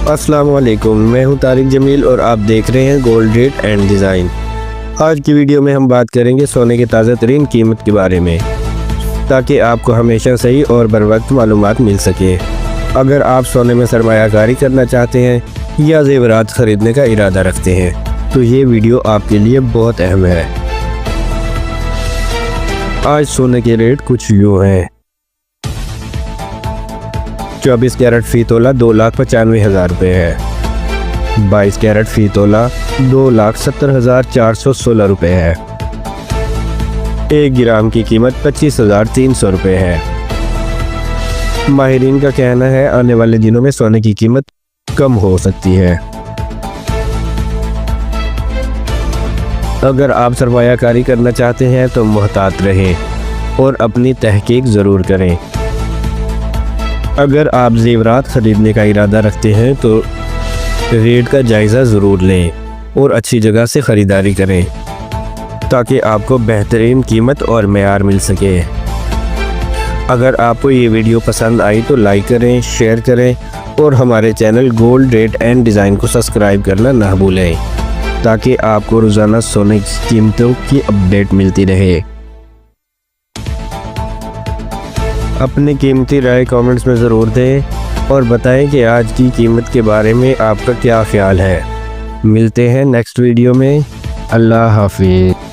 अस्सलाम वालेकुम, मैं हूं तारिक जमील और आप देख रहे हैं गोल्ड रेट एंड डिज़ाइन। आज की वीडियो में हम बात करेंगे सोने की ताज़ा तरीन कीमत के बारे में, ताकि आपको हमेशा सही और बर वक्त मालूमात मिल सके। अगर आप सोने में सरमायाकारी करना चाहते हैं या ज़ेवरात ख़रीदने का इरादा रखते हैं तो ये वीडियो आपके लिए बहुत अहम है। आज सोने के रेट कुछ यूँ हैं। 24 कैरेट फ़ी तोला 2,95,000 रुपये है। 22 कैरेट फ़ी तोला 2,70,416 रुपये है। 1 ग्राम की कीमत 25,300 रुपये है। माहिरीन का कहना है आने वाले दिनों में सोने की कीमत कम हो सकती है। अगर आप सरमायाकारी करना चाहते हैं तो मुहतात रहें और अपनी तहकीक ज़रूर करें। अगर आप ज़ेवरात ख़रीदने का इरादा रखते हैं तो रेट का जायज़ा ज़रूर लें और अच्छी जगह से ख़रीदारी करें ताकि आपको बेहतरीन कीमत और मेयार मिल सके। अगर आपको ये वीडियो पसंद आई तो लाइक करें, शेयर करें और हमारे channel gold rate and design को सब्सक्राइब करना ना भूलें ताकि आपको रोज़ाना सोने की कीमतों की अपडेट मिलती रहे। अपनी कीमती राय कमेंट्स में ज़रूर दें और बताएं कि आज की कीमत के बारे में आपका क्या ख्याल है। मिलते हैं नेक्स्ट वीडियो में। अल्लाह हाफिज़।